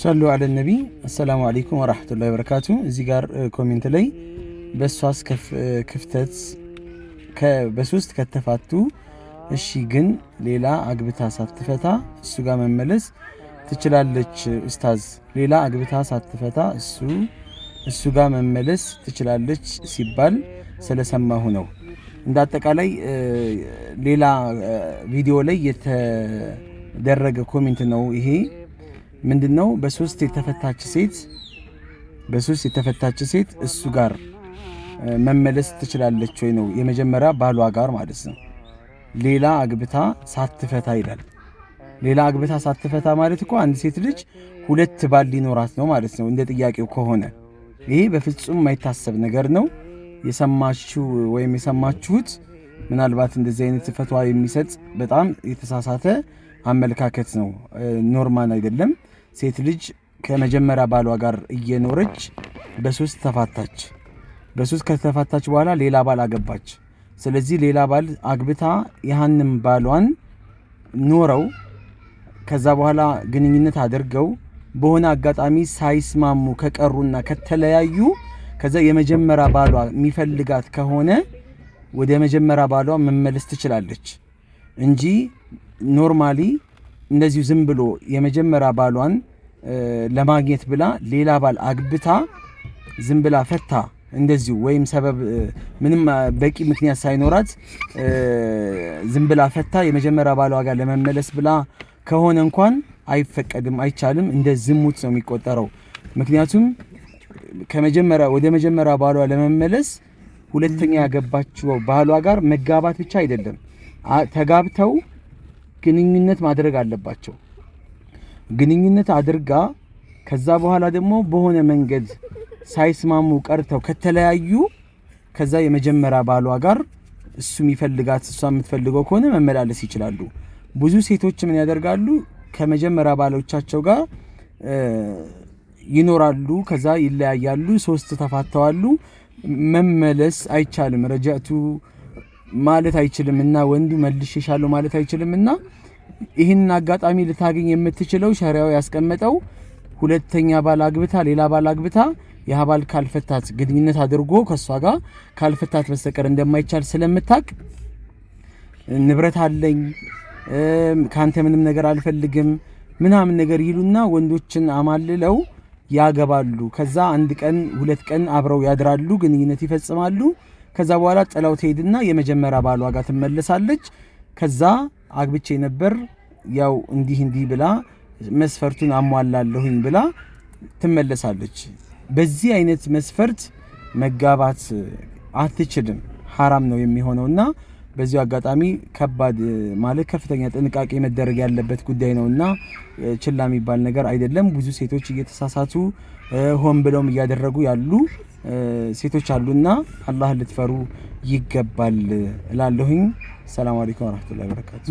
صلوا على النبي. السلام عليكم ورحمة الله وبركاته. زيجار كومنت لي بسواس كفتت بسوست كتفاتو الشي جن ليلا عقبتها ساتفتا السوغا مملس تشلالش استاذ ليلا عقبتها ساتفتا السوغا مملس تشلالش سيبال سلسمه ነው እንዳጠቃላይ ሌላ ቪዲዮ ላይ የተደረገ ኮሜንት ነው ይሄ ምንድነው በሶስት የተፈታች ሴት እሱ ጋር መመለስ ትችላለች ወይ ነው የመጀመሪያ ባሏ ጋር ማለት ነው ሌላ አግብታ ሳትፈታ ይላል ሌላ አግብታ ሳትፈታ ማለት እኮ አንድ ሴት ልጅ ሁለት ባል ሊኖራት ነው ማለት ነው እንደ ጥያቄው ከሆነ ይሄ በፍጹም የማይታሰብ ነገር ነው የሰማችሁ ወይም የሰማችሁት ምናልባት እንደዚህ አይነት ፈቷ የሚሰጥ በጣም የተሳሳተ አመለካከት ነው ኖርማል አይደለም ሴት ልጅ ከመጀመሪያ ባሏ ጋር እየኖረች በሶስት ከተፈታች በኋላ ሌላ ባል አገባች ስለዚህ ሌላ ባል አግብታ ያንንም ባሏን ኖረው ከዛ በኋላ ግንኙነት አድርገው በሆነ አጋጣሚ ሳይስማሙ ከቀሩና ከተለያዩ ከዛ የመጀመሪያ ባሏ የሚፈልጋት ከሆነ ወደ መጀመሪያ ባሏ መመለስ ትችላለች እንጂ ኖርማሊ እንደዚሁ ዝም ብሎ የመጀመሪያ ባሏን ለማግኘት ብላ ሌላ ባል አግብታ ዝም ብላ ፈታ እንደዚሁ ወይም ሰበብ ምንም በቂ ምክንያት ሳይኖራት ዝም ብላ ፈታ የመጀመሪያ ባሏ ጋር ለመመለስ ብላ ከሆነ እንኳን አይፈቀድም አይቻልም እንደ ዝሙት ነው የሚቆጠረው ምክንያቱም ወደ መጀመሪያ ባሏ ለመመለስ ሁለተኛ ያገባችው ባሏ ጋር መጋባት ብቻ አይደለም ተጋብተው ግንኙነት ማድረግ አለባቸው ግንኙነት አድርጋ ከዛ በኋላ ደግሞ በሆነ መንገድ ሳይስማሙ ቀርተው ከተለያዩ ከዛ የመጀመሪያ ባሏ ጋር እሱ የሚፈልጋት እሷ የምትፈልገው ከሆነ መመላለስ ይችላሉ ብዙ ሴቶች ምን ያደርጋሉ ከመጀመሪያ ባሎቻቸው ጋር ይኖራሉ ከዛ ይለያያሉ ሶስት ተፋተዋሉ መመለስ አይቻልም ረጃቱ ማለት አይችልምና ወንዱ መልሽሻለሁ ማለት አይችልምና ይሄን አጋጣሚ ልታገኝ የምትችለው ሸሪዓው ያስቀመጠው ሁለተኛ ባል አግብታ ሌላ ባል አግብታ ያ ባል ካልፈታት ግንኙነት አድርጎ ከሷ ጋር ካልፈታት በስተቀር እንደማይቻል ስለምታቅ ንብረት አለኝ ካንተ ምንም ነገር አልፈልግም ምናምን ነገር ይሉና ወንዶችን አማልለው ያገባሉ ከዛ አንድ ቀን ሁለት ቀን አብረው ያድራሉ ግንኙነት ይፈጽማሉ ከዛ በኋላ ጥላው ትሄድና የመጀመሪያ ባሏ ጋር ትመለሳለች ከዛ አግብቼ ነበር ያው እንዲህ ብላ መስፈርቱን አሟላለሁኝ ብላ ትመለሳለች በዚህ አይነት መስፈርት መጋባት አትችልም حرام ነው የሚሆነውና በዚህ አጋጣሚ ከባድ ማለት ከፍተኛ ጥንቃቄ መደረግ ያለበት ጉዳይ ነውና ችላ የሚባል ነገር አይደለም ብዙ ሴቶች እየተሳሳቱ ሆን ብለውም ያደረጉ ያሉ ሴቶች አሉና አላህ ልትፈሩ ይገባል እላለሁኝ ሰላም አለይኩም ወራህመቱላሂ ወበረካቱ